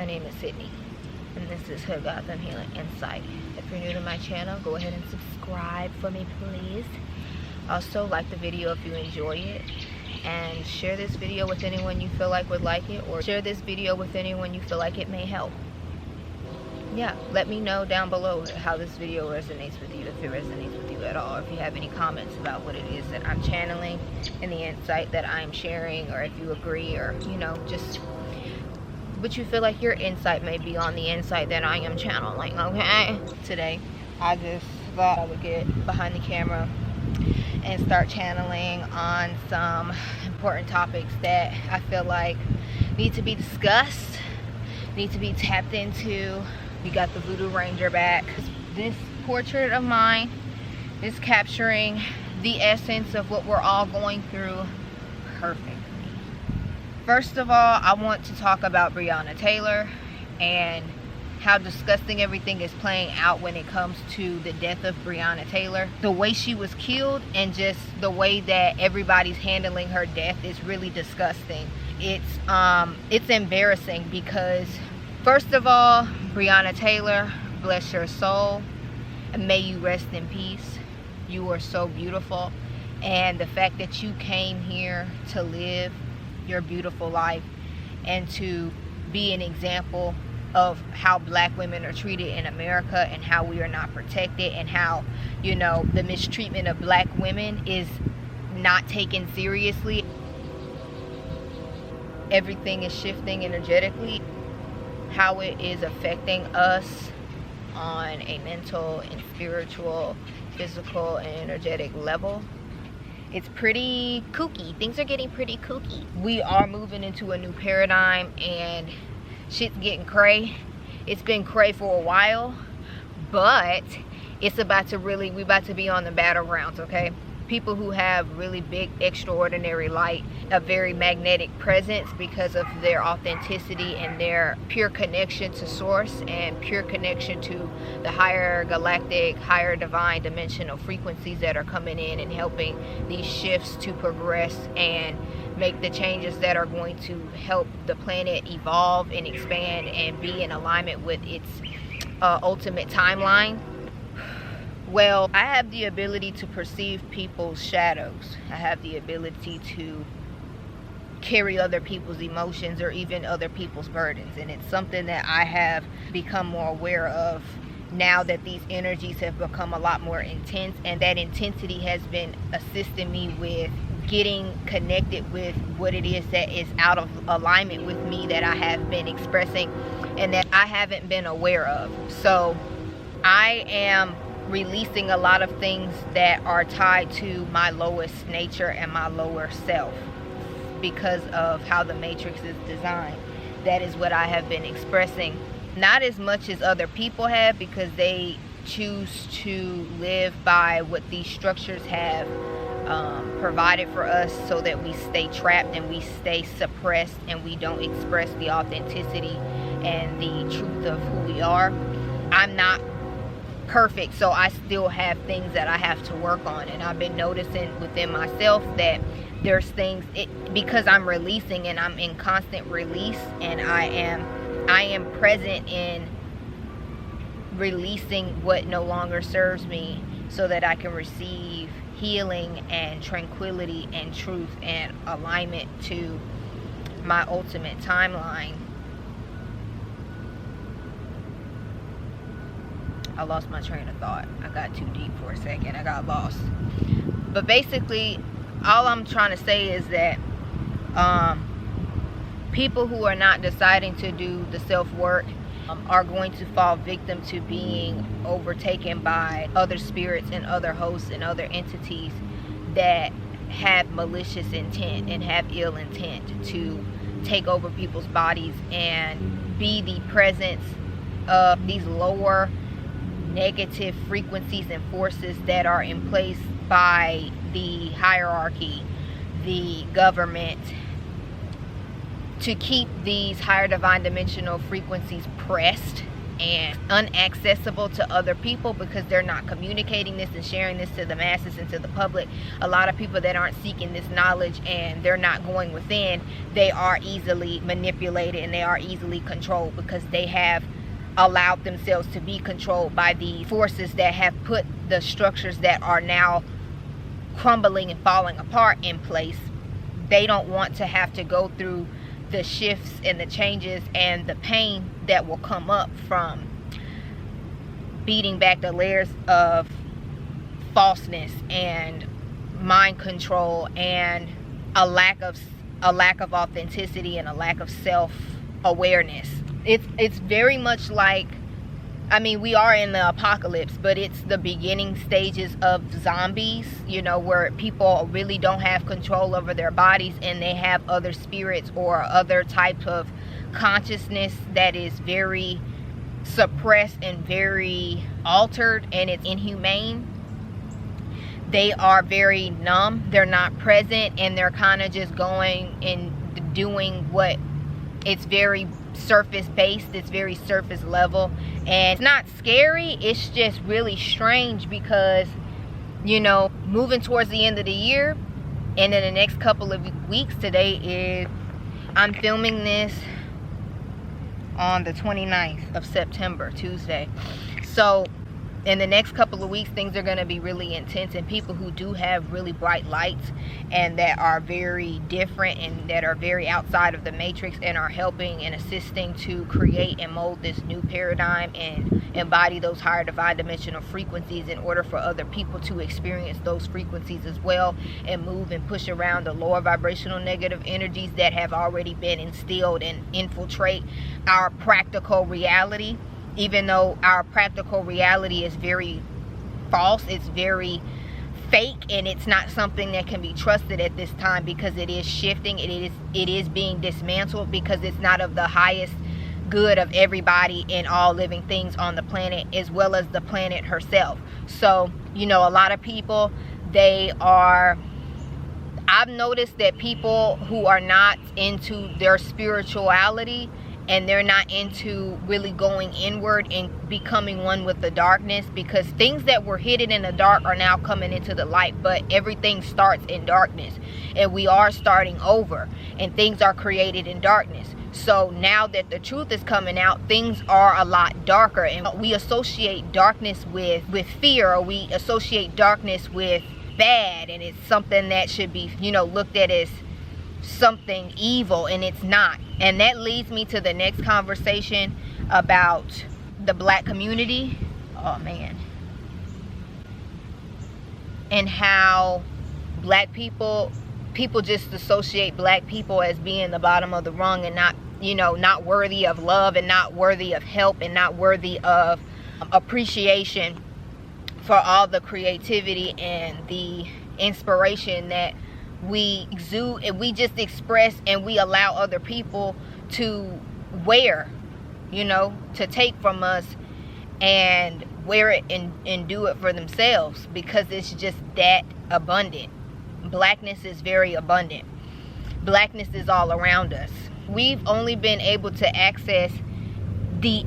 name is Sydney, and this is Her Gotham Healing Insight. If you're new to my channel, go ahead and subscribe for me, please. Also, like the video if you enjoy it, and share this video with anyone you feel like would like it, or share this video with anyone you feel like it may help. Yeah, let me know down below how this video resonates with you, if it resonates with you at all, if you have any comments about what it is that I'm channeling and the insight that I'm sharing, or if you agree, or you know, just what you feel like your insight may be on the insight that I am channeling. Okay, today I just thought I would get behind the camera and start channeling on some important topics that I feel like need to be discussed, need to be tapped into. We got the Voodoo Ranger back. This portrait of mine is capturing the essence of what we're all going through perfectly. First of all, I want to talk about Breonna Taylor and how disgusting everything is playing out when it comes to the death of Breonna Taylor. The way she was killed and just the way that everybody's handling her death is really disgusting. It's embarrassing because, first of all, Breonna Taylor, bless your soul, and may you rest in peace. You are so beautiful, and the fact that you came here to live your beautiful life and to be an example of how black women are treated in America and how we are not protected, and how, you know, the mistreatment of black women is not taken seriously. Everything is shifting energetically. How it is affecting us on a mental and spiritual, physical and energetic level. It's pretty kooky. Things are getting pretty kooky. We are moving into a new paradigm and shit's getting cray. It's been cray for a while, but it's about to really, we about to be on the battlegrounds, okay? People who have really big, extraordinary light, a very magnetic presence because of their authenticity and their pure connection to source and pure connection to the higher galactic, higher divine dimensional frequencies that are coming in and helping these shifts to progress and make the changes that are going to help the planet evolve and expand and be in alignment with its ultimate timeline. Well, I have the ability to perceive people's shadows. I have the ability to carry other people's emotions or even other people's burdens. And it's something that I have become more aware of now that these energies have become a lot more intense. And that intensity has been assisting me with getting connected with what it is that is out of alignment with me that I have been expressing and that I haven't been aware of. So I am releasing a lot of things that are tied to my lowest nature and my lower self because of how the matrix is designed. That is what I have been expressing, not as much as other people have, because they choose to live by what these structures have provided for us, so that we stay trapped and we stay suppressed and we don't express the authenticity and the truth of who we are. I'm not perfect, so I still have things that I have to work on, and I've been noticing within myself that there's things, because I'm releasing and I'm in constant release, and I am present in releasing what no longer serves me so that I can receive healing and tranquility and truth and alignment to my ultimate timeline. I lost my train of thought. I got too deep for a second. I got lost. But basically, all I'm trying to say is that people who are not deciding to do the self-work are going to fall victim to being overtaken by other spirits and other hosts and other entities that have malicious intent and have ill intent to take over people's bodies and be the presence of these lower negative frequencies and forces that are in place by the hierarchy, the government, to keep these higher divine dimensional frequencies pressed and unaccessible to other people because they're not communicating this and sharing this to the masses and to the public. A lot of people that aren't seeking this knowledge and they're not going within, they are easily manipulated and they are easily controlled because they have allowed themselves to be controlled by the forces that have put the structures that are now crumbling and falling apart in place. They don't want to have to go through the shifts and the changes and the pain that will come up from beating back the layers of falseness and mind control and a lack of authenticity and a lack of self-awareness. It's very much like, I mean, we are in the apocalypse, but it's the beginning stages of zombies, you know, where people really don't have control over their bodies and they have other spirits or other types of consciousness that is very suppressed and very altered, and it's inhumane. They are very numb, they're not present, and they're kind of just going and doing what, it's very surface based, it's very surface level, and it's not scary, it's just really strange because, you know, moving towards the end of the year and in the next couple of weeks, today is, I'm filming this on the 29th of September, Tuesday. So in the next couple of weeks, things are going to be really intense, and people who do have really bright lights and that are very different and that are very outside of the matrix and are helping and assisting to create and mold this new paradigm and embody those higher divine dimensional frequencies in order for other people to experience those frequencies as well and move and push around the lower vibrational negative energies that have already been instilled and infiltrate our practical reality. Even though our practical reality is very false, it's very fake, and it's not something that can be trusted at this time because it is shifting, it is being dismantled because it's not of the highest good of everybody and all living things on the planet, as well as the planet herself. So, you know, a lot of people, I've noticed that people who are not into their spirituality and they're not into really going inward and becoming one with the darkness, because things that were hidden in the dark are now coming into the light, but everything starts in darkness and we are starting over and things are created in darkness. So now that the truth is coming out, things are a lot darker, and we associate darkness with fear, or we associate darkness with bad, and it's something that should be, you know, looked at as something evil, and it's not. And that leads me to the next conversation about the black community. Oh man. And how black people just associate black people as being the bottom of the rung and not, you know, not worthy of love and not worthy of help and not worthy of appreciation for all the creativity and the inspiration that we exude and we just express, and we allow other people to wear, you know, to take from us and wear it and do it for themselves, because it's just that abundant. Blackness is very abundant. Blackness is all around us. We've only been able to access the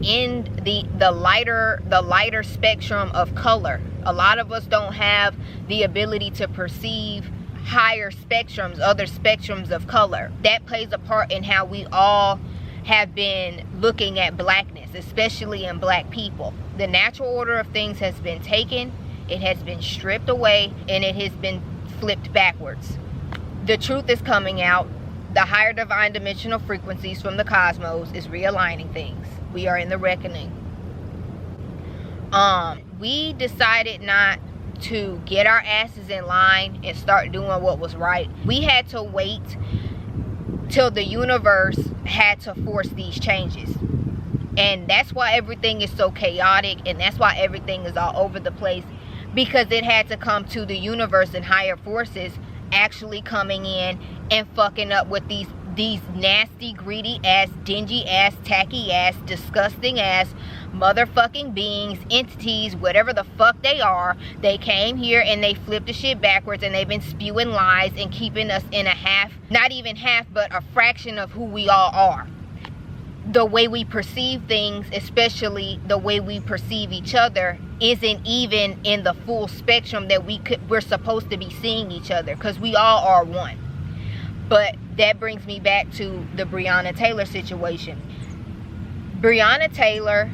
lighter spectrum of color. A lot of us don't have the ability to perceive higher spectrums, other spectrums of color. That plays a part in how we all have been looking at blackness, especially in black people. The natural order of things has been taken, it has been stripped away, and it has been flipped backwards. The truth is coming out. The higher divine dimensional frequencies from the cosmos is realigning things. We are in the reckoning. We decided not to get our asses in line and start doing what was right. We had to wait till the universe had to force these changes, and that's why everything is so chaotic, and that's why everything is all over the place, because it had to come to the universe and higher forces actually coming in and fucking up with these nasty, greedy ass, dingy ass, tacky ass, disgusting ass motherfucking beings, entities, whatever the fuck they are. They came here and they flipped the shit backwards, and they've been spewing lies and keeping us in a half, not even half, but a fraction of who we all are. the way we perceive things, especially the way we perceive each other, isn't even in the full spectrum that we're supposed to be seeing each other, because we all are one. But that brings me back to the Breonna Taylor situation. Breonna Taylor,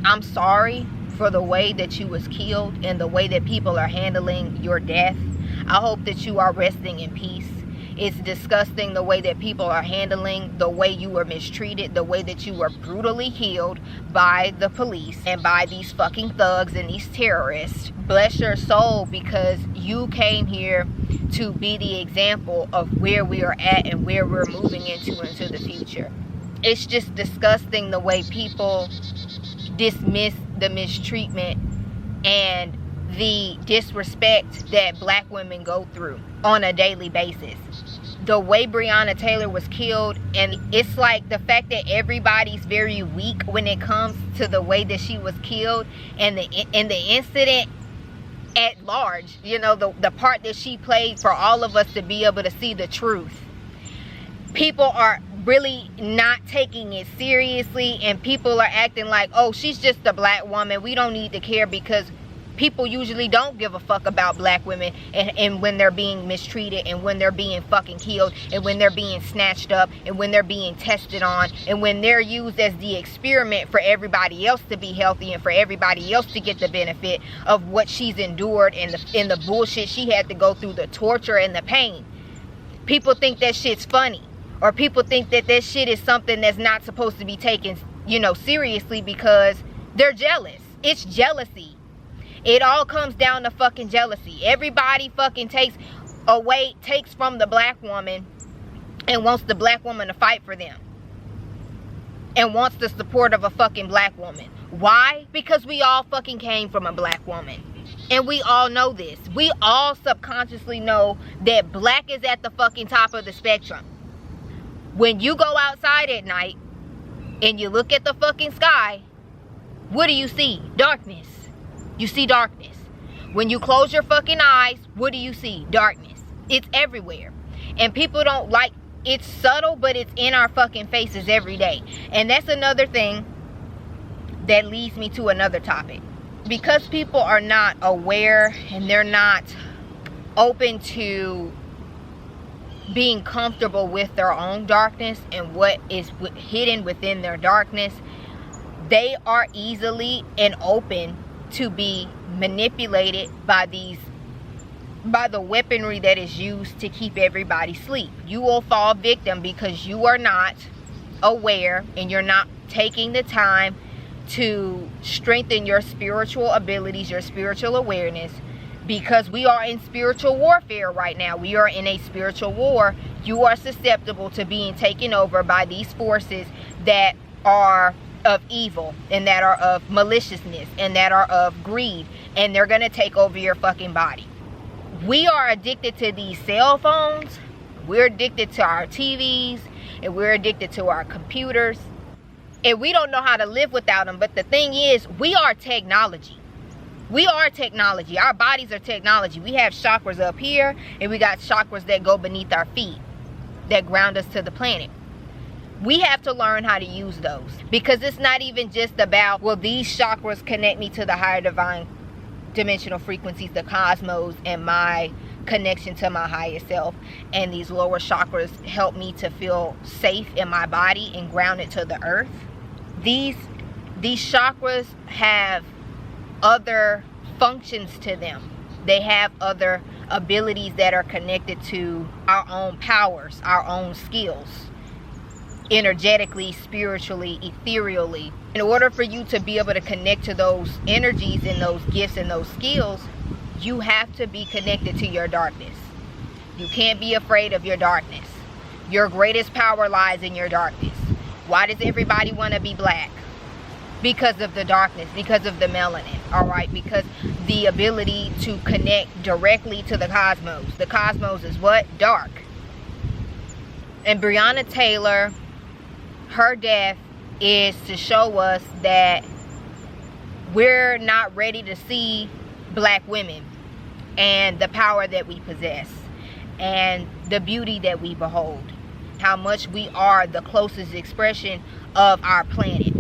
I'm sorry for the way that you was killed and the way that people are handling your death. I hope that you are resting in peace. It's disgusting the way that people are handling, the way you were mistreated, the way that you were brutally killed by the police and by these fucking thugs and these terrorists. Bless your soul, because you came here to be the example of where we are at and where we're moving into the future. It's just disgusting the way people dismiss the mistreatment and the disrespect that black women go through on a daily basis. The way Breonna Taylor was killed, and it's like the fact that everybody's very weak when it comes to the way that she was killed and the incident at large, you know, the part that she played for all of us to be able to see the truth. People are really not taking it seriously, and people are acting like, oh, she's just a black woman, we don't need to care, because people usually don't give a fuck about black women and when they're being mistreated and when they're being fucking killed and when they're being snatched up and when they're being tested on and when they're used as the experiment for everybody else to be healthy and for everybody else to get the benefit of what she's endured and the bullshit she had to go through, the torture and the pain. People think that shit's funny, or people think that this shit is something that's not supposed to be taken, you know, seriously, because they're jealous. It's jealousy. It all comes down to fucking jealousy. Everybody fucking takes from the black woman and wants the black woman to fight for them. And wants the support of a fucking black woman. Why? Because we all fucking came from a black woman. And we all know this. We all subconsciously know that black is at the fucking top of the spectrum. When you go outside at night and you look at the fucking sky, what do you see? Darkness. You see darkness. When you close your fucking eyes, what do you see? Darkness. It's everywhere. And people don't like, it's subtle, but it's in our fucking faces every day. And that's another thing that leads me to another topic. Because people are not aware and they're not open to being comfortable with their own darkness and what is hidden within their darkness, they are easily and open to be manipulated by the weaponry that is used to keep everybody asleep. You will fall victim because you are not aware and you're not taking the time to strengthen your spiritual abilities, your spiritual awareness, because we are in spiritual warfare right now. We are in a spiritual war. You are susceptible to being taken over by these forces that are of evil and that are of maliciousness and that are of greed, and they're gonna take over your fucking body. We are addicted to these cell phones, we're addicted to our TVs, and we're addicted to our computers, and we don't know how to live without them. But the thing is, we are technology. We are technology. Our bodies are technology. We have chakras up here and we got chakras that go beneath our feet that ground us to the planet. We have to learn how to use those, because it's not even just about, well, these chakras connect me to the higher divine dimensional frequencies, the cosmos, and my connection to my higher self, and these lower chakras help me to feel safe in my body and grounded to the earth. These chakras have other functions to them. They have other abilities that are connected to our own powers, our own skills, energetically, spiritually, ethereally. In order for you to be able to connect to those energies and those gifts and those skills, you have to be connected to your darkness. You can't be afraid of your darkness. Your greatest power lies in your darkness. Why does everybody want to be black? Because of the darkness, because of the melanin, all right? Because the ability to connect directly to the cosmos. The cosmos is what? Dark. And Breonna Taylor, her death is to show us that we're not ready to see black women and the power that we possess and the beauty that we behold. How much we are the closest expression of our planet.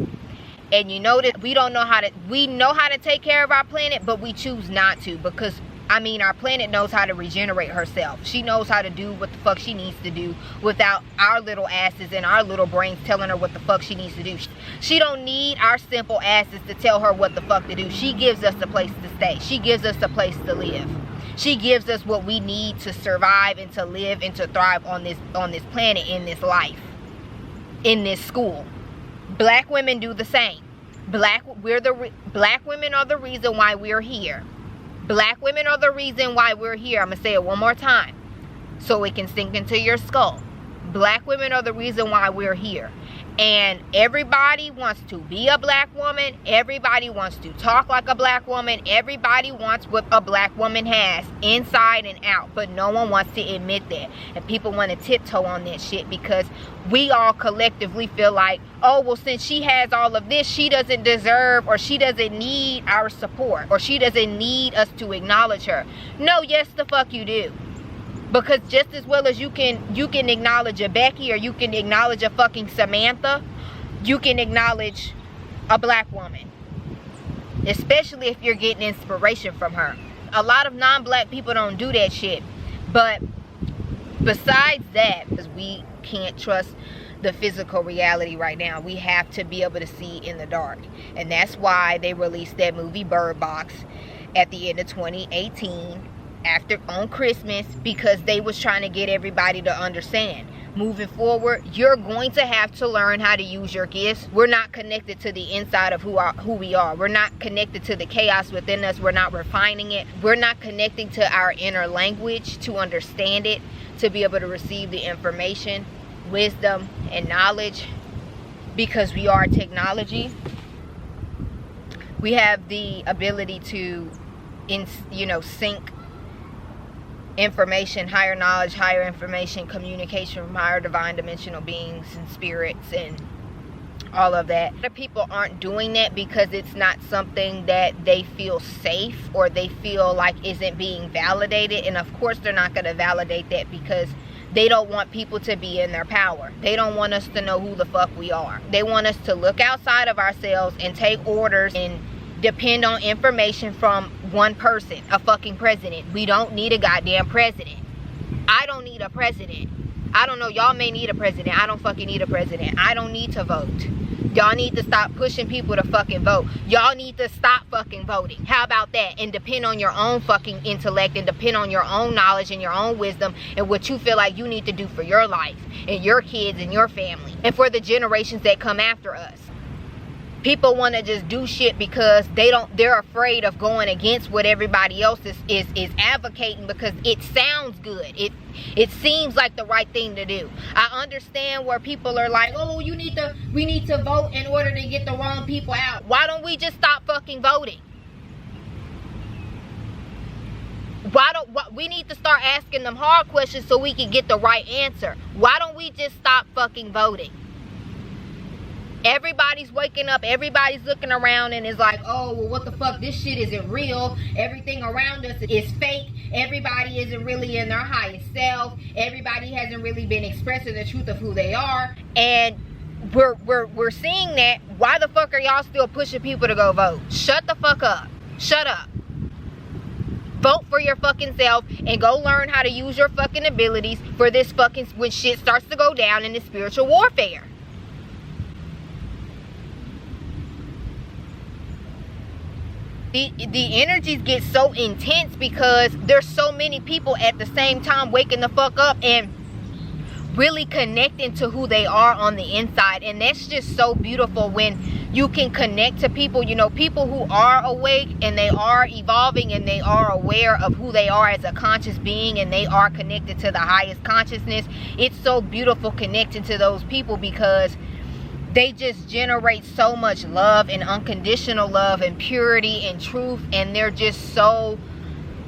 And you know that we know how to take care of our planet, but we choose not to, because our planet knows how to regenerate herself. She knows how to do what the fuck she needs to do without our little asses and our little brains telling her what the fuck she needs to do. She don't need our simple asses to tell her what the fuck to do. She gives us a place to stay. She gives us a place to live. She gives us what we need to survive and to live and to thrive on this planet, in this life, in this school. Black women do the same. Black women are the reason why we're here. Black women are the reason why we're here. I'm going to say it one more time so it can sink into your skull. Black women are the reason why we're here. And everybody wants to be a black woman. Everybody wants to talk like a black woman. Everybody wants what a black woman has inside and out. But no one wants to admit that. And people want to tiptoe on that shit because we all collectively feel like, oh, well, since she has all of this, she doesn't deserve, or she doesn't need our support, or she doesn't need us to acknowledge her. No, yes, the fuck you do. Because just as well as you can acknowledge a Becky, or you can acknowledge a fucking Samantha, you can acknowledge a black woman. Especially if you're getting inspiration from her. A lot of non-black people don't do that shit. But besides that, because we can't trust the physical reality right now, we have to be able to see in the dark. And that's why they released that movie Bird Box at the end of 2018. On Christmas, because they was trying to get everybody to understand, moving forward, you're going to have to learn how to use your gifts. We're not connected to the inside of who we are. We're not connected to the chaos within us. We're not refining it. We're not connecting to our inner language to understand it, to be able to receive the information, wisdom, and knowledge, because we are technology. We have the ability to sync information, higher knowledge, higher information, communication from higher divine dimensional beings and spirits and all of that. A lot of people aren't doing that because it's not something that they feel safe or they feel like isn't being validated. And of course they're not going to validate that because they don't want people to be in their power. They don't want us to know who the fuck we are. They want us to look outside of ourselves and take orders and depend on information from one person, a fucking president. We don't need a goddamn president. I don't need a president. I don't know, y'all may need a president. I don't fucking need a president. I don't need to vote. Y'all need to stop pushing people to fucking vote. Y'all need to stop fucking voting. How about that? And depend on your own fucking intellect, and depend on your own knowledge and your own wisdom and what you feel like you need to do for your life and your kids and your family and for the generations that come after us. People want to just do shit because they're afraid of going against what everybody else is advocating because it sounds good. It seems like the right thing to do. I understand where people are like, oh, we need to vote in order to get the wrong people out. Why don't we just stop fucking voting? We need to start asking them hard questions so we can get the right answer. Why don't we just stop fucking voting? Everybody's waking up, everybody's looking around and is like, oh, well, what the fuck, this shit isn't real. Everything around us is fake. Everybody isn't really in their highest self. Everybody hasn't really been expressing the truth of who they are. And we're seeing that. Why the fuck are y'all still pushing people to go vote? Shut the fuck up. Shut up. Vote for your fucking self and go learn how to use your fucking abilities for this fucking, when shit starts to go down in this spiritual warfare. The energies get so intense because there's so many people at the same time waking the fuck up and really connecting to who they are on the inside. And that's just so beautiful when you can connect to people, people who are awake and they are evolving and they are aware of who they are as a conscious being and they are connected to the highest consciousness. It's so beautiful connecting to those people because they just generate so much love and unconditional love and purity and truth, and they're just so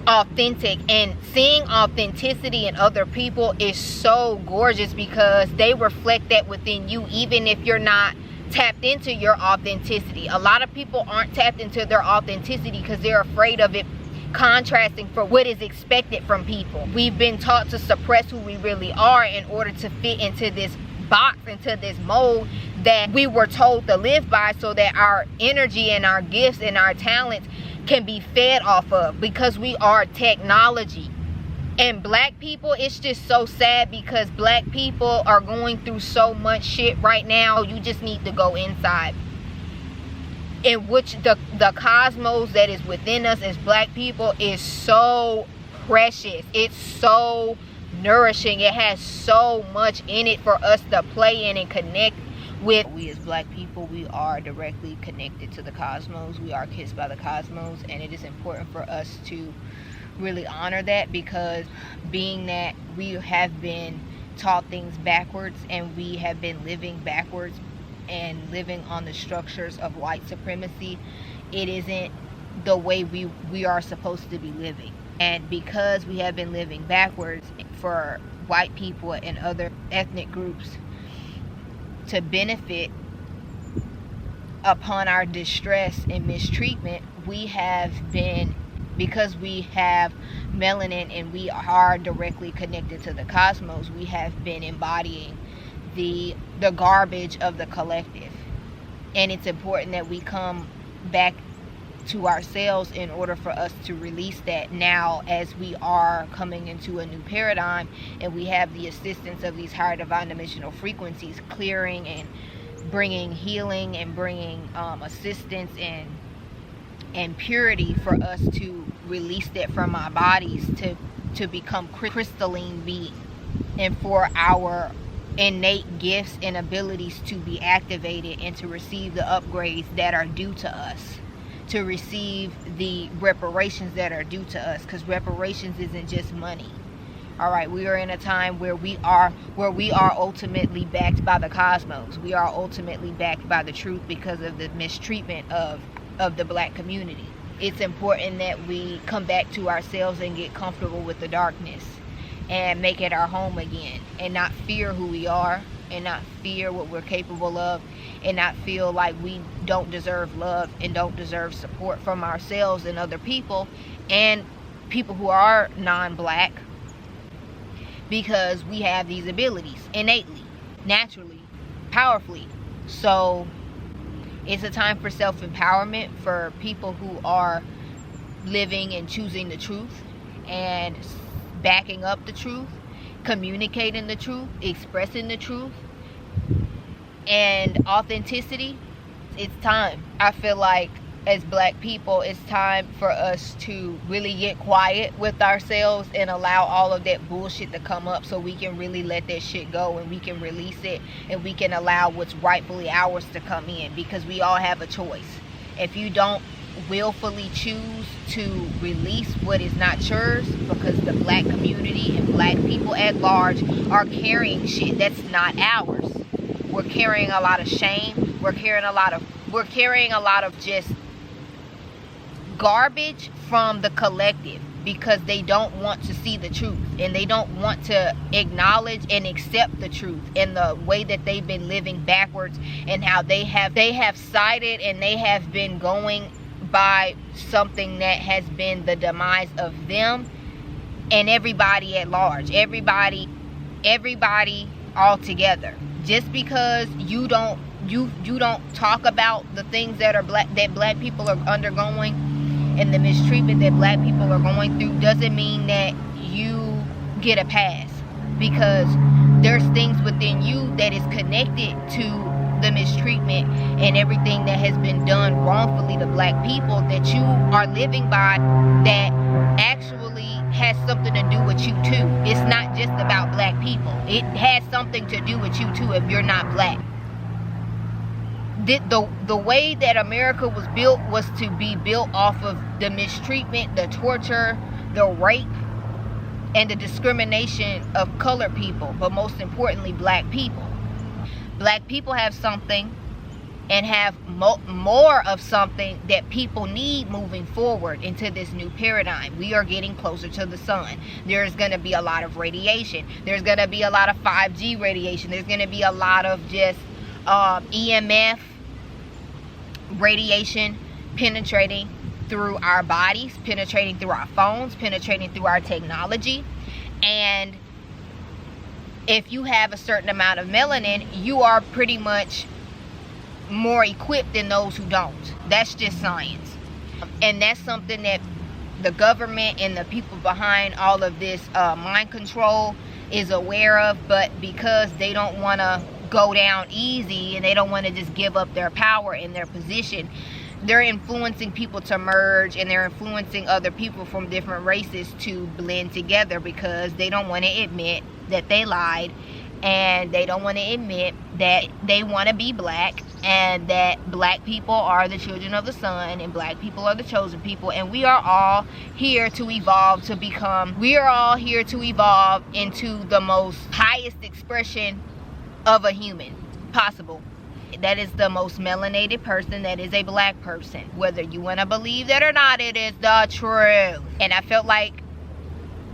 authentic. And seeing authenticity in other people is so gorgeous because they reflect that within you, even if you're not tapped into your authenticity. A lot of people aren't tapped into their authenticity because they're afraid of it contrasting for what is expected from people. We've been taught to suppress who we really are in order to fit into this box, into this mold that we were told to live by, so that our energy and our gifts and our talents can be fed off of, because we are technology. And black people, it's just so sad, because black people are going through so much shit right now. You just need to go inside, in which the cosmos that is within us as black people is so precious. It's so nourishing. It has so much in it for us to play in and connect with. We as black people, we are directly connected to the cosmos. We are kissed by the cosmos, and it is important for us to really honor that, because being that we have been taught things backwards, and we have been living backwards and living on the structures of white supremacy, it isn't the way we are supposed to be living. And because we have been living backwards, for white people and other ethnic groups to benefit upon our distress and mistreatment, we have been, because we have melanin and we are directly connected to the cosmos, we have been embodying the garbage of the collective. And it's important that we come back to ourselves in order for us to release that now, as we are coming into a new paradigm, and we have the assistance of these higher divine dimensional frequencies clearing and bringing healing and bringing assistance and purity for us to release that from our bodies, to become crystalline beings, and for our innate gifts and abilities to be activated, and to receive the upgrades that are due to us, to receive the reparations that are due to us, because reparations isn't just money. All right, we are in a time where we are ultimately backed by the cosmos. We are ultimately backed by the truth, because of the mistreatment of the black community. It's important that we come back to ourselves and get comfortable with the darkness and make it our home again, and not fear who we are, and not fear what we're capable of, and not feel like we don't deserve love and don't deserve support from ourselves and other people, and people who are non-black, because we have these abilities innately, naturally, powerfully. So it's a time for self-empowerment for people who are living and choosing the truth, and backing up the truth, communicating the truth, expressing the truth, and authenticity. It's time. I feel like as black people, it's time for us to really get quiet with ourselves and allow all of that bullshit to come up, so we can really let that shit go, and we can release it, and we can allow what's rightfully ours to come in, because we all have a choice. If you don't willfully choose to release what is not yours, because the black community and black people at large are carrying shit that's not ours. We're carrying a lot of shame. We're carrying a lot of just garbage from the collective, because they don't want to see the truth, and they don't want to acknowledge and accept the truth, and the way that they've been living backwards, and how they have sided and they have been going by something that has been the demise of them and everybody at large, everybody all together. Just because you don't talk about the things that black people are undergoing, and the mistreatment that black people are going through, doesn't mean that you get a pass, because there's things within you that is connected to the mistreatment and everything that has been done wrongfully to black people, that you are living by, that actually has something to do with you too. It's not just about black people. It has something to do with you too if you're not black. The way that America was built was to be built off of the mistreatment, the torture, the rape, and the discrimination of colored people, but most importantly, black people. Black people have something, and have more of something that people need moving forward into this new paradigm. We are getting closer to the sun. There's going to be a lot of radiation. There's going to be a lot of 5G radiation. There's going to be a lot of just EMF radiation penetrating through our bodies, penetrating through our phones, penetrating through our technology. And if you have a certain amount of melanin, you are pretty much more equipped than those who don't. That's just science. And that's something that the government and the people behind all of this mind control is aware of, but because they don't want to go down easy and they don't want to just give up their power and their position, they're influencing people to merge, and they're influencing other people from different races to blend together because they don't want to admit that they lied, and they don't want to admit that they want to be black, and that black people are the children of the sun, and black people are the chosen people, and we are all here to evolve to become, we are all here to evolve into the most highest expression of a human possible. That is the most melanated person, that is a black person. Whether you want to believe that or not, it is the truth. And I felt like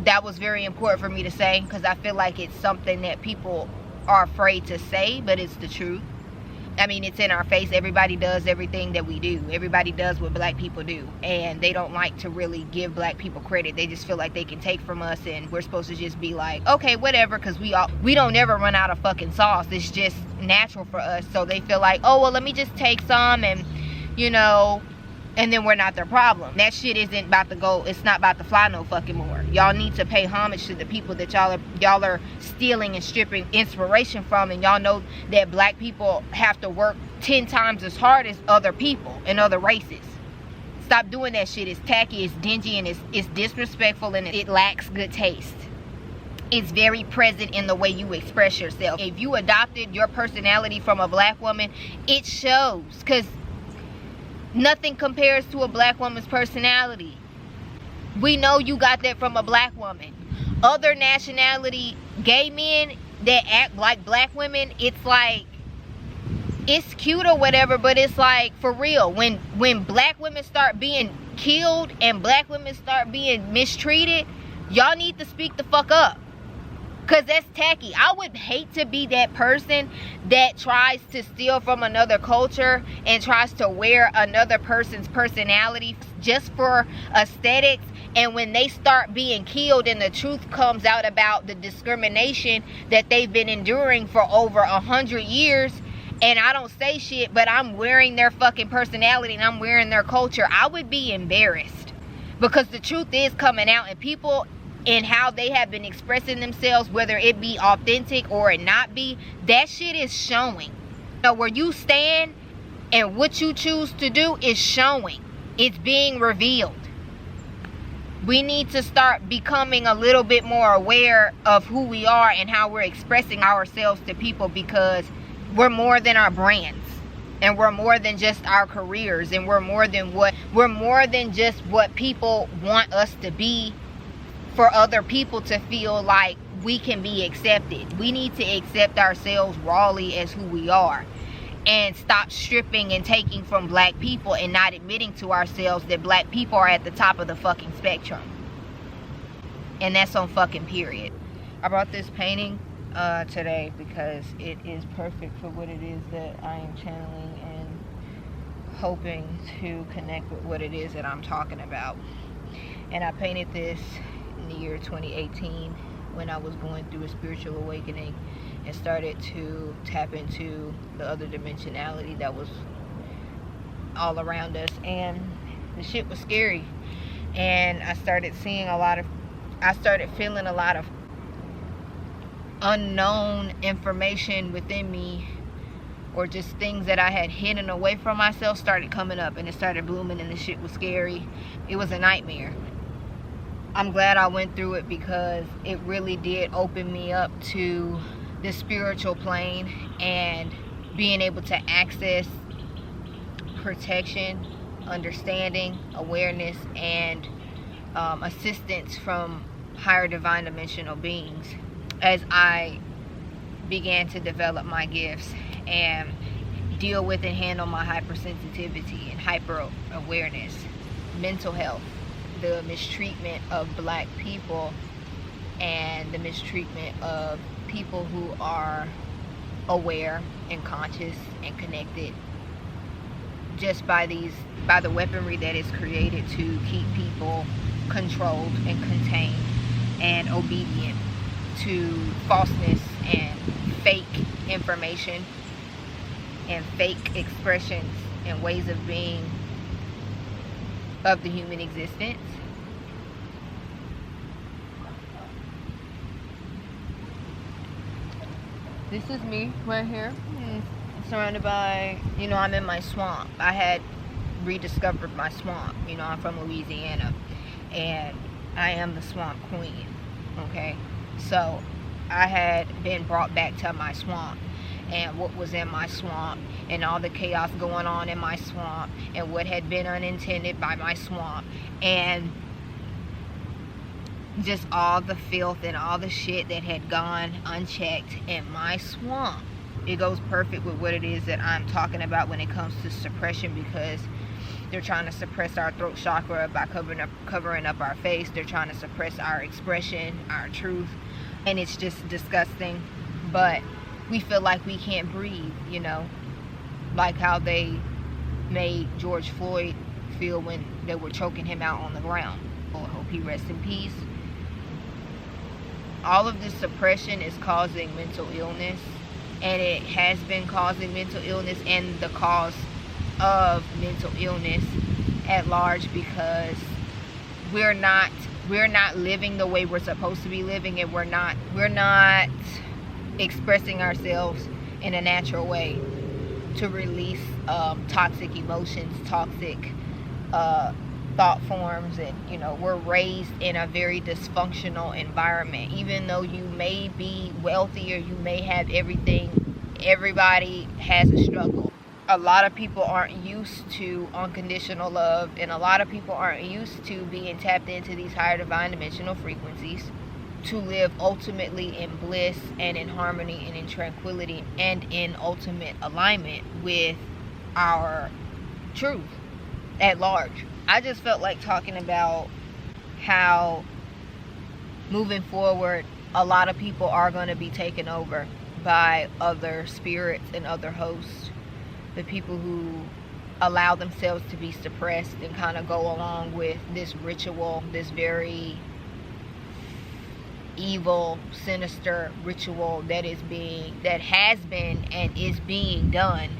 that was very important for me to say, because I feel like it's something that people are afraid to say, but it's the truth. I mean, it's in our face. Everybody does everything that we do. Everybody does what black people do, and they don't like to really give black people credit. They just feel like they can take from us, and we're supposed to just be like, okay, whatever, because we don't never run out of fucking sauce. It's just natural for us. So they feel like, oh, well, let me just take some, and you know, and then we're not their problem. That shit isn't about to go, it's not about to fly no fucking more. Y'all need to pay homage to the people that y'all are stealing and stripping inspiration from, and y'all know that black people have to work 10 times as hard as other people and other races. Stop doing that shit. It's tacky, it's dingy, and it's disrespectful, and it lacks good taste. It's very present in the way you express yourself. If you adopted your personality from a black woman, it shows, because nothing compares to a black woman's personality. We know you got that from a black woman. Other nationality gay men that act like black women, it's like, it's cute or whatever, but it's like, for real, when black women start being killed and black women start being mistreated, y'all need to speak the fuck up. Because that's tacky. I would hate to be that person that tries to steal from another culture and tries to wear another person's personality just for aesthetics. And when they start being killed and the truth comes out about the discrimination that they've been enduring for over 100 years, and I don't say shit, but I'm wearing their fucking personality and I'm wearing their culture, I would be embarrassed. Because the truth is coming out, and people and how they have been expressing themselves, whether it be authentic or it not be, that shit is showing. You know, where you stand and what you choose to do is showing. It's being revealed. We need to start becoming a little bit more aware of who we are and how we're expressing ourselves to people, because we're more than our brands, and we're more than just our careers, and we're more than just what people want us to be, for other people to feel like we can be accepted. We need to accept ourselves rawly as who we are, and stop stripping and taking from black people and not admitting to ourselves that black people are at the top of the fucking spectrum. And that's on fucking period. I brought this painting today because it is perfect for what it is that I am channeling and hoping to connect with what it is that I'm talking about. And I painted this in the year 2018 when I was going through a spiritual awakening and started to tap into the other dimensionality that was all around us, and the shit was scary. And I started feeling a lot of unknown information within me, or just things that I had hidden away from myself started coming up, and it started blooming, and the shit was scary. It was a nightmare. I'm glad I went through it, because it really did open me up to the spiritual plane and being able to access protection, understanding, awareness, and assistance from higher divine dimensional beings as I began to develop my gifts and deal with and handle my hypersensitivity and hyper awareness, mental health, the mistreatment of black people, and the mistreatment of people who are aware and conscious and connected, just by the weaponry that is created to keep people controlled and contained and obedient to falseness and fake information and fake expressions and ways of being of the human existence. This is me right here, surrounded by, you know, I'm in my swamp. I had rediscovered my swamp. You know, I'm from Louisiana, and I am the swamp queen, okay? So I had been brought back to my swamp, and what was in my swamp, and all the chaos going on in my swamp, and what had been unintended by my swamp, and just all the filth and all the shit that had gone unchecked in my swamp. It goes perfect with what it is that I'm talking about when it comes to suppression, because they're trying to suppress our throat chakra by covering up our face. They're trying to suppress our expression, our truth, and it's just disgusting. But we feel like we can't breathe, you know, like how they made George Floyd feel when they were choking him out on the ground. Oh, I hope he rests in peace. All of this suppression is causing mental illness, and it has been causing mental illness and the cause of mental illness at large, because we're not living the way we're supposed to be living, and we're not expressing ourselves in a natural way to release toxic emotions, toxic thought forms. And you know, we're raised in a very dysfunctional environment. Even though you may be wealthy or you may have everything, everybody has a struggle. A lot of people aren't used to unconditional love, and a lot of people aren't used to being tapped into these higher divine dimensional frequencies to live ultimately in bliss and in harmony and in tranquility and in ultimate alignment with our truth at large. I just felt like talking about how moving forward, a lot of people are going to be taken over by other spirits and other hosts. The people who allow themselves to be suppressed and kind of go along with this ritual, this very evil, sinister ritual that has been and is being done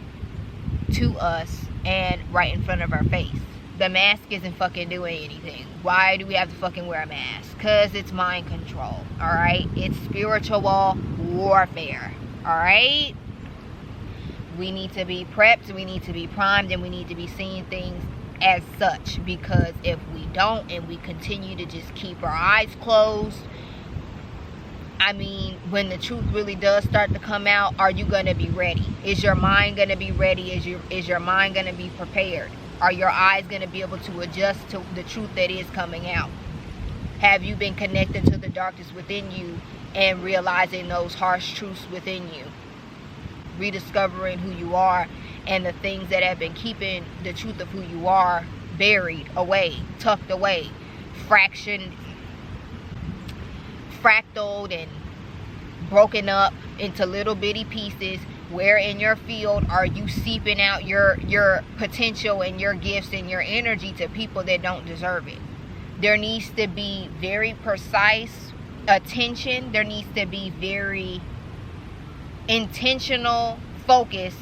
to us and right in front of our face. The mask isn't fucking doing anything. Why do we have to fucking wear a mask? Because it's mind control, alright? It's spiritual warfare, alright? We need to be prepped, we need to be primed, and we need to be seeing things as such. Because if we don't, and we continue to just keep our eyes closed, I mean, when the truth really does start to come out, are you going to be ready? Is your mind going to be ready? Is your mind going to be prepared? Are your eyes going to be able to adjust to the truth that is coming out? Have you been connected to the darkness within you and realizing those harsh truths within you? Rediscovering who you are and the things that have been keeping the truth of who you are buried away, tucked away, fractaled and broken up into little bitty pieces. Where in your field are you seeping out your potential and your gifts and your energy to people that don't deserve it? There needs to be very precise attention. There needs to be very intentional focus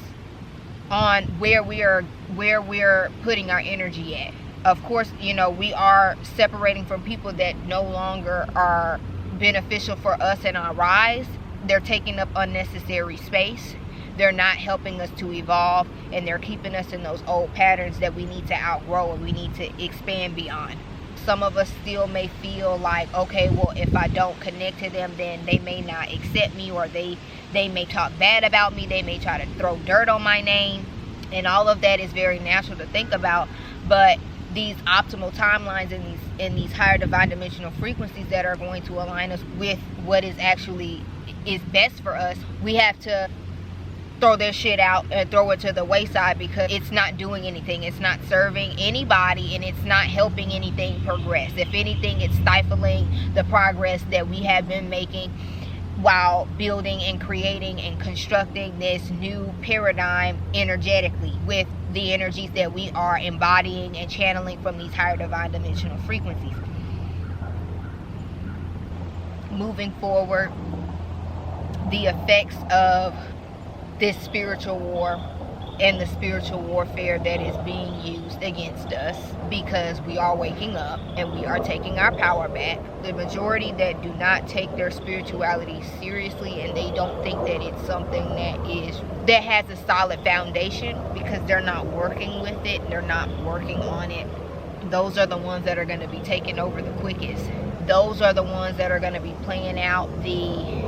on where we're putting our energy at. Of course, you know, we are separating from people that no longer are beneficial for us in our rise. They're taking up unnecessary space. They're not helping us to evolve, and they're keeping us in those old patterns that we need to outgrow and we need to expand beyond. Some of us still may feel like, okay, well, if I don't connect to them, then they may not accept me, or they may talk bad about me. They may try to throw dirt on my name, and all of that is very natural to think about. But these optimal timelines and these higher divine dimensional frequencies that are going to align us with what is actually is best for us, we have to throw their shit out and throw it to the wayside, because it's not doing anything. It's not serving anybody, and it's not helping anything progress. If anything, it's stifling the progress that we have been making while building and creating and constructing this new paradigm energetically with the energies that we are embodying and channeling from these higher divine dimensional frequencies. moving forward, the effects of this spiritual war and the spiritual warfare that is being used against us, because we are waking up and we are taking our power back. The majority that do not take their spirituality seriously, and they don't think that it's something that has a solid foundation, because they're not working with it, they're not working on it. Those are the ones that are going to be taking over the quickest. Those are the ones that are going to be playing out the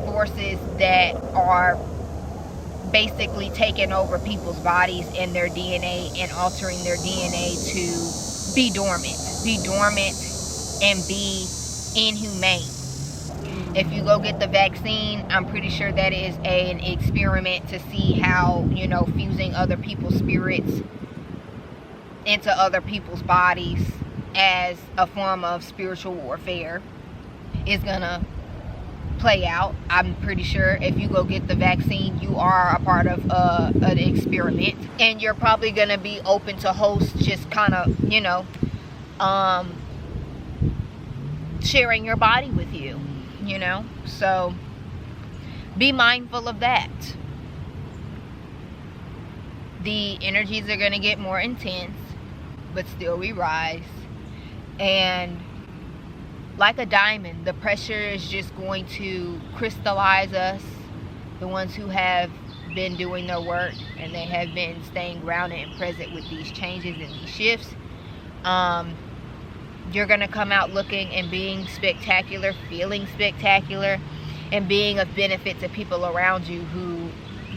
forces that are basically taking over people's bodies and their DNA, and altering their DNA to be dormant and be inhumane. If you go get the vaccine, I'm pretty sure that is an experiment to see how, you know, fusing other people's spirits into other people's bodies as a form of spiritual warfare is gonna play out. I'm pretty sure if you go get the vaccine, you are a part of an experiment, and you're probably gonna be open to host just kind of, you know, sharing your body with you, you know. So be mindful of that. The energies are gonna get more intense, but still we rise. And like a diamond, the pressure is just going to crystallize us, the ones who have been doing their work and they have been staying grounded and present with these changes and these shifts. You're going to come out looking and being spectacular, feeling spectacular, and being of benefit to people around you who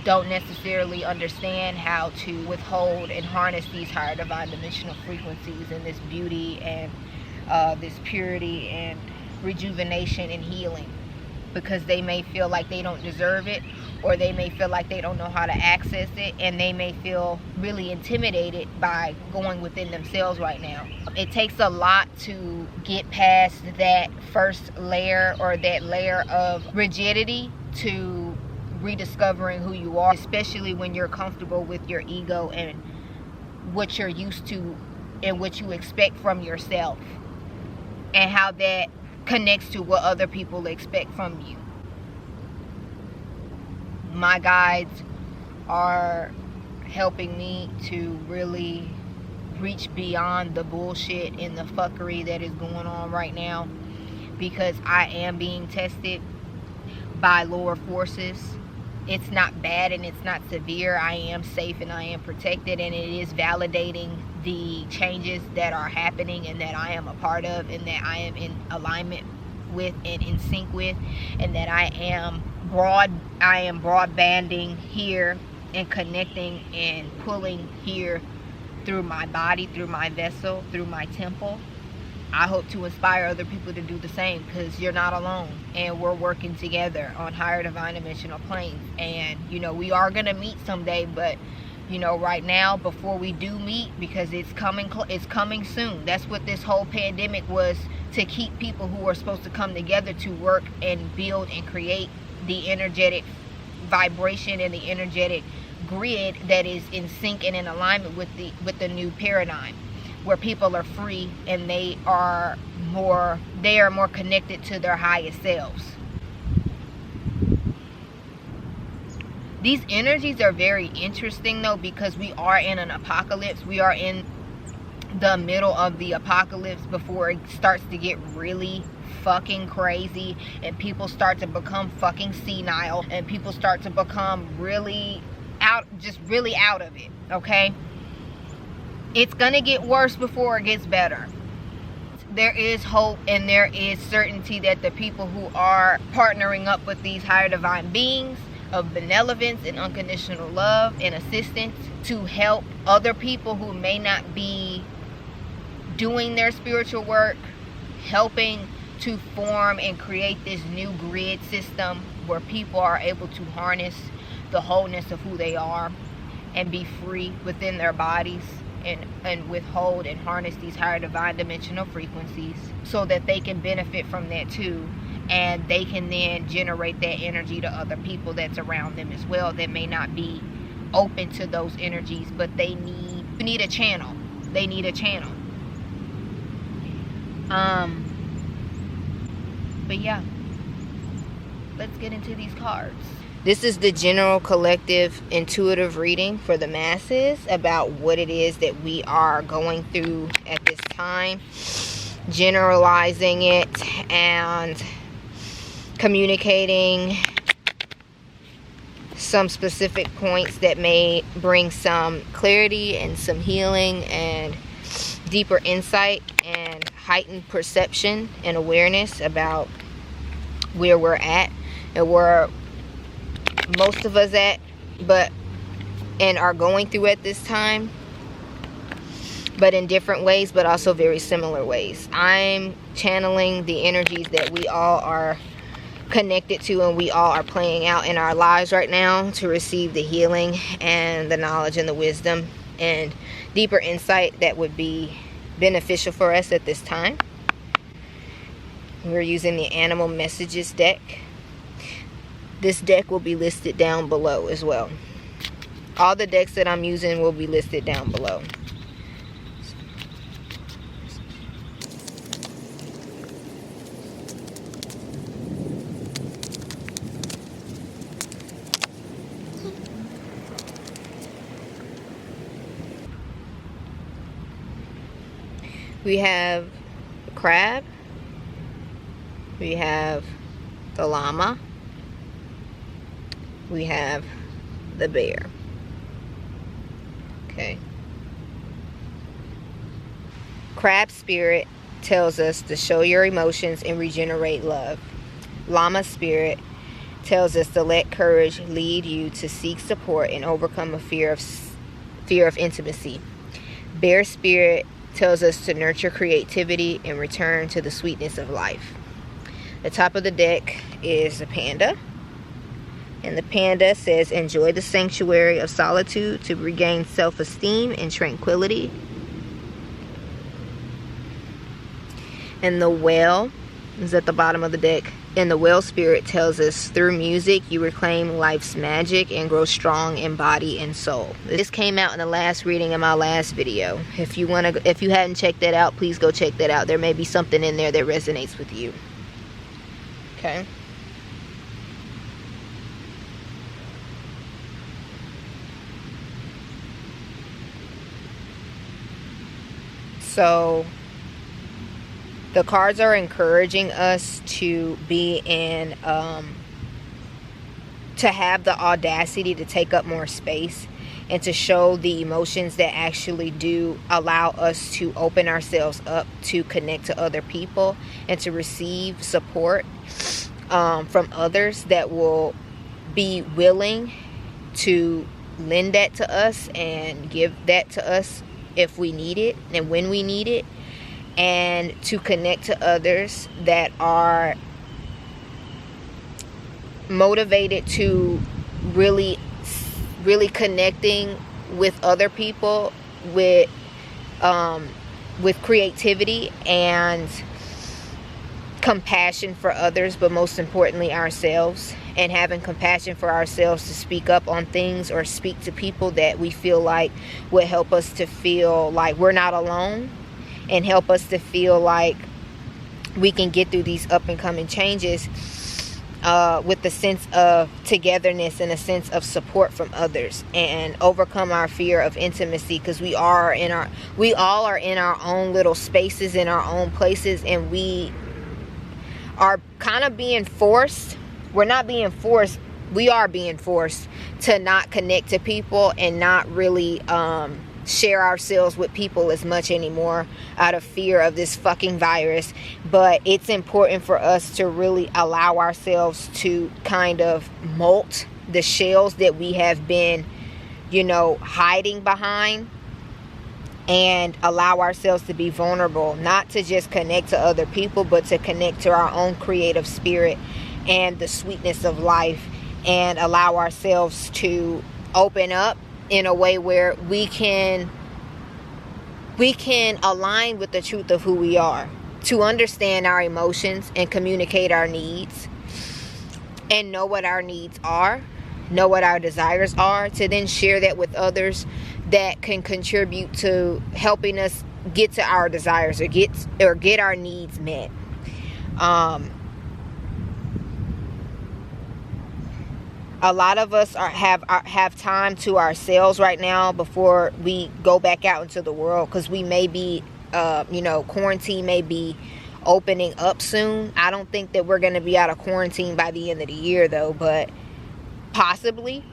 don't necessarily understand how to withhold and harness these higher divine dimensional frequencies and this beauty and this purity and rejuvenation and healing, because they may feel like they don't deserve it, or they may feel like they don't know how to access it, and they may feel really intimidated by going within themselves right now. It takes a lot to get past that first layer, or that layer of rigidity, to rediscovering who you are, especially when you're comfortable with your ego and what you're used to and what you expect from yourself, and how that connects to what other people expect from you. My guides are helping me to really reach beyond the bullshit and the fuckery that is going on right now, because I am being tested by lower forces. It's not bad and it's not severe. I am safe and I am protected, and it is validating the changes that are happening and that I am a part of, and that I am in alignment with and in sync with, and that I am broadbanding here and connecting and pulling here through my body, through my vessel, through my temple. I hope to inspire other people to do the same, because you're not alone, and we're working together on higher divine dimensional planes. And you know, we are gonna meet someday, but you know, right now, before we do meet, because it's coming soon. That's what this whole pandemic was, to keep people who are supposed to come together to work and build and create the energetic vibration and the energetic grid that is in sync and in alignment with the new paradigm, where people are free and they are more connected to their highest selves. These energies are very interesting though, because we are in an apocalypse. We are in the middle of the apocalypse before it starts to get really fucking crazy, and people start to become fucking senile, and people start to become really out of it, okay? It's gonna get worse before it gets better. There is hope and there is certainty that the people who are partnering up with these higher divine beings of benevolence and unconditional love and assistance to help other people who may not be doing their spiritual work, helping to form and create this new grid system where people are able to harness the wholeness of who they are and be free within their bodies, and withhold and harness these higher divine dimensional frequencies, so that they can benefit from that too, and they can then generate that energy to other people that's around them as well, that may not be open to those energies, but they need a channel. They need a channel. But yeah, let's get into these cards. This is the general collective intuitive reading for the masses about what it is that we are going through at this time, generalizing it and communicating some specific points that may bring some clarity and some healing and deeper insight and heightened perception and awareness about where we're at and where most of us at, and are going through at this time, but in different ways, but also very similar ways. I'm channeling the energies that we all are connected to and we all are playing out in our lives right now to receive the healing and the knowledge and the wisdom and deeper insight that would be beneficial for us at this time. We're using the Animal Messages deck. This deck will be listed down below as well. All the decks that I'm using will be listed down below. We have the crab. We have the llama. We have the bear. Okay. Crab spirit tells us to show your emotions and regenerate love. Llama spirit tells us to let courage lead you to seek support and overcome a fear of intimacy. Bear spirit tells us to nurture creativity and return to the sweetness of life. The top of the deck is a panda. And the panda says, enjoy the sanctuary of solitude to regain self-esteem and tranquility. And the whale is at the bottom of the deck. And the whale spirit tells us, through music, you reclaim life's magic and grow strong in body and soul. This came out in the last reading in my last video. If you hadn't checked that out, please go check that out. There may be something in there that resonates with you. Okay. So the cards are encouraging us to be in, to have the audacity to take up more space and to show the emotions that actually do allow us to open ourselves up to connect to other people and to receive support from others that will be willing to lend that to us and give that to us if we need it and when we need it, and to connect to others that are motivated to really connecting with other people with creativity and compassion for others, but most importantly ourselves, and having compassion for ourselves to speak up on things or speak to people that we feel like would help us to feel like we're not alone and help us to feel like we can get through these up and coming changes with the sense of togetherness and a sense of support from others, and overcome our fear of intimacy, because we all are in our own little spaces, in our own places, and we are kind of being forced. We're not being forced. We are being forced to not connect to people and not really share ourselves with people as much anymore out of fear of this fucking virus. But it's important for us to really allow ourselves to kind of molt the shells that we have been, hiding behind, and allow ourselves to be vulnerable, not to just connect to other people, but to connect to our own creative spirit and the sweetness of life, and allow ourselves to open up in a way where we can align with the truth of who we are, to understand our emotions and communicate our needs and know what our needs are, know what our desires are, to then share that with others that can contribute to helping us get to our desires or get our needs met. A lot of us have time to ourselves right now before we go back out into the world, because we may be, quarantine may be opening up soon. I don't think that we're going to be out of quarantine by the end of the year, though, but possibly.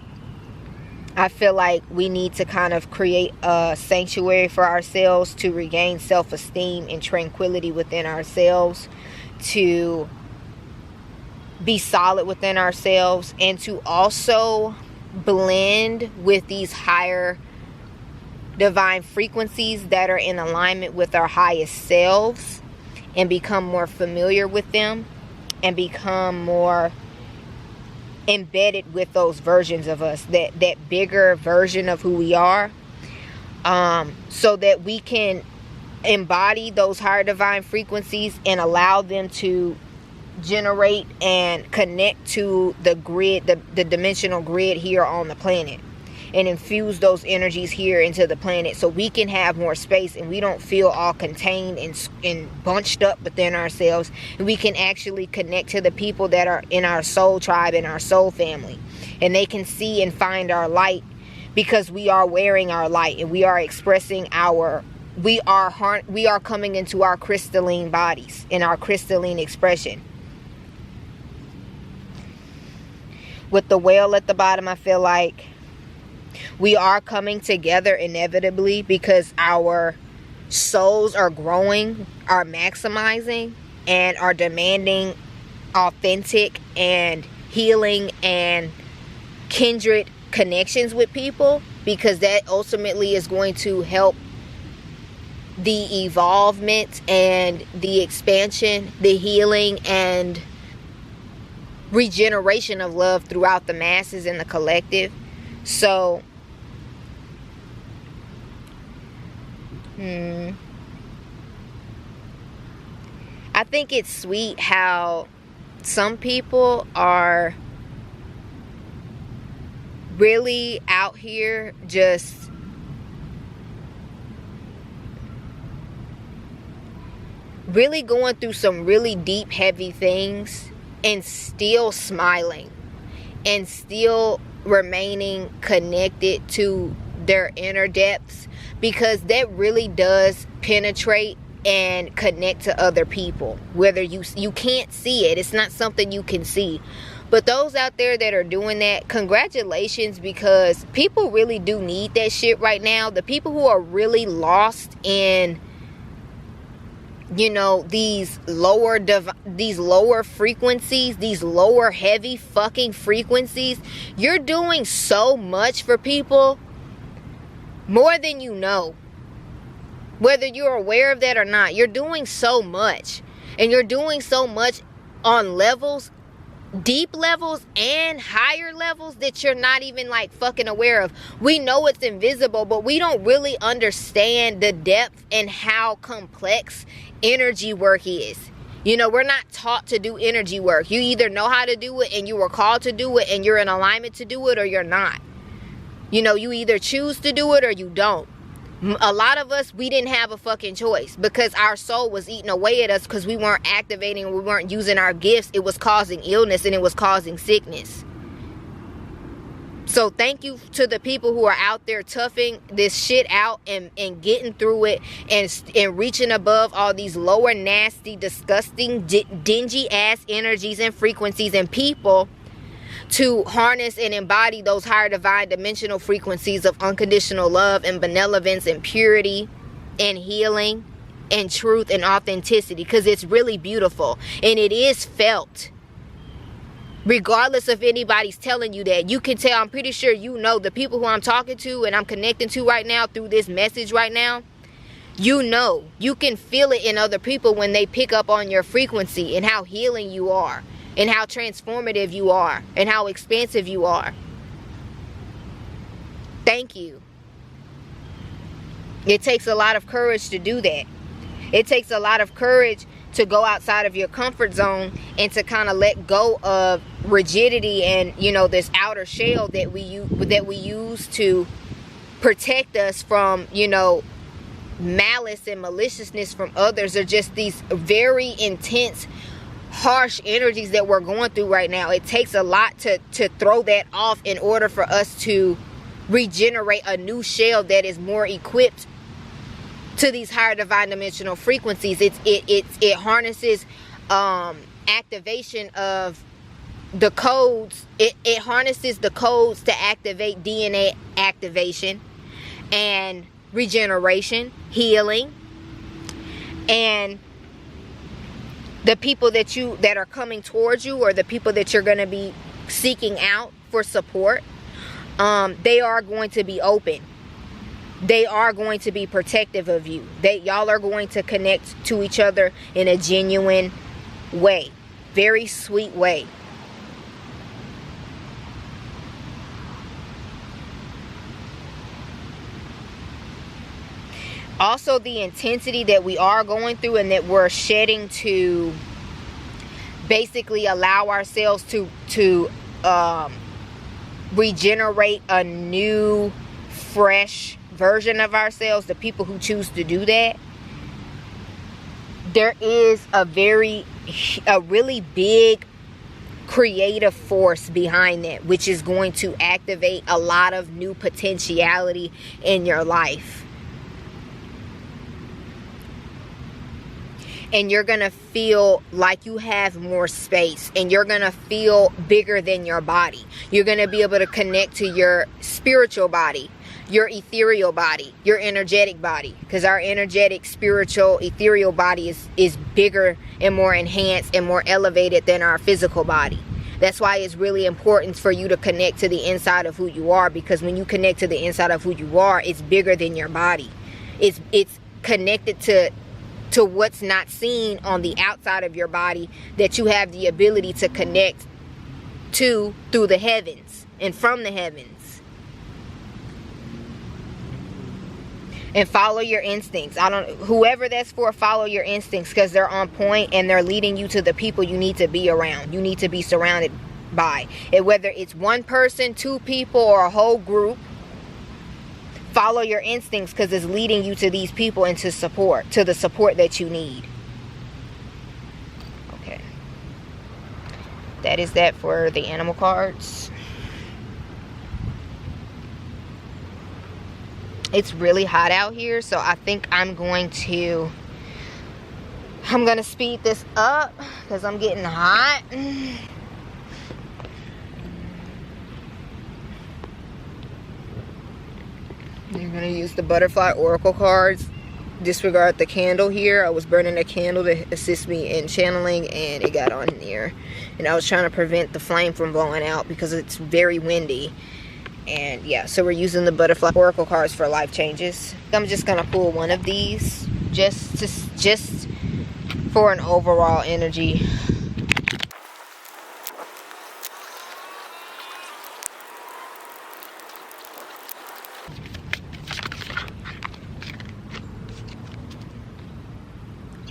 I feel like we need to kind of create a sanctuary for ourselves to regain self-esteem and tranquility within ourselves, to be solid within ourselves, and to also blend with these higher divine frequencies that are in alignment with our highest selves, and become more familiar with them, and become more embedded with those versions of us, that bigger version of who we are, so that we can embody those higher divine frequencies and allow them to generate and connect to the grid, the dimensional grid here on the planet, and infuse those energies here into the planet, so we can have more space and we don't feel all contained and bunched up within ourselves, and we can actually connect to the people that are in our soul tribe and our soul family, and they can see and find our light, because we are wearing our light and we are expressing we are coming into our crystalline bodies in our crystalline expression. With the whale at the bottom, I feel like we are coming together inevitably, because our souls are growing, are maximizing, and are demanding authentic and healing and kindred connections with people, because that ultimately is going to help the evolvement and the expansion, the healing and regeneration of love throughout the masses and the collective. So I think it's sweet how some people are really out here just really going through some really deep, heavy things, and still smiling and still remaining connected to their inner depths, because that really does penetrate and connect to other people. Whether you can't see it, it's not something you can see, but those out there that are doing that, congratulations, because people really do need that shit right now. The people who are really lost in, these lower frequencies, these lower heavy fucking frequencies, you're doing so much for people, more than you know. Whether you're aware of that or not, you're doing so much. And you're doing so much on levels, deep levels and higher levels, that you're not even like fucking aware of. We know it's invisible, but we don't really understand the depth and how complex energy work is. We're not taught to do energy work. You either know how to do it and you were called to do it and you're in alignment to do it, or you're not. You either choose to do it or you don't. A lot of us, we didn't have a fucking choice, because our soul was eating away at us, because we weren't activating, we weren't using our gifts. It was causing illness and it was causing sickness. So thank you to the people who are out there toughing this shit out and getting through it, and reaching above all these lower, nasty, disgusting, dingy ass energies and frequencies and people, to harness and embody those higher divine dimensional frequencies of unconditional love and benevolence and purity and healing and truth and authenticity, because it's really beautiful and it is felt. Regardless of anybody's telling you that, you can tell. I'm pretty sure the people who I'm talking to and I'm connecting to right now through this message right now, you can feel it in other people when they pick up on your frequency, and how healing you are, and how transformative you are, and how expansive you are. Thank you. It takes a lot of courage to do that. It takes a lot of courage to go outside of your comfort zone and to kind of let go of rigidity and, this outer shell that we use to protect us from, malice and maliciousness from others, or just these very intense, harsh energies that we're going through right now. It takes a lot to throw that off in order for us to regenerate a new shell that is more equipped to these higher divine dimensional frequencies. It harnesses activation of the codes. It harnesses the codes to activate DNA activation and regeneration, healing, and the people that are coming towards you, or the people that you're going to be seeking out for support, they are going to be open. They are going to be protective of you. Y'all are going to connect to each other in a genuine way, very sweet way. Also, the intensity that we are going through and that we're shedding to basically allow ourselves to regenerate a new, fresh version of ourselves, the people who choose to do that, there is a really big creative force behind that, which is going to activate a lot of new potentiality in your life. And you're going to feel like you have more space, and you're going to feel bigger than your body. You're going to be able to connect to your spiritual body, your ethereal body, your energetic body, because our energetic, spiritual, ethereal body is bigger and more enhanced and more elevated than our physical body. That's why it's really important for you to connect to the inside of who you are, because when you connect to the inside of who you are, it's bigger than your body. It's connected to what's not seen on the outside of your body, that you have the ability to connect to through the heavens and from the heavens. And follow your instincts. Whoever that's for, follow your instincts, because they're on point and they're leading you to the people you need to be around. You need to be surrounded by. And whether it's one person, two people, or a whole group, follow your instincts, because it's leading you to these people and to the support that you need. Okay. That is that for the animal cards. It's really hot out here, so I think I'm going to speed this up because I'm getting hot. You're going to use the butterfly oracle cards. Disregard the candle here. I was burning a candle to assist me in channeling, and it got on there. And I was trying to prevent the flame from blowing out because it's very windy. And yeah, so we're using the butterfly oracle cards for life changes. I'm just going to pull one of these just for an overall energy.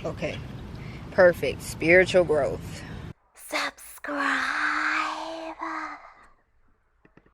Okay, perfect. Spiritual growth.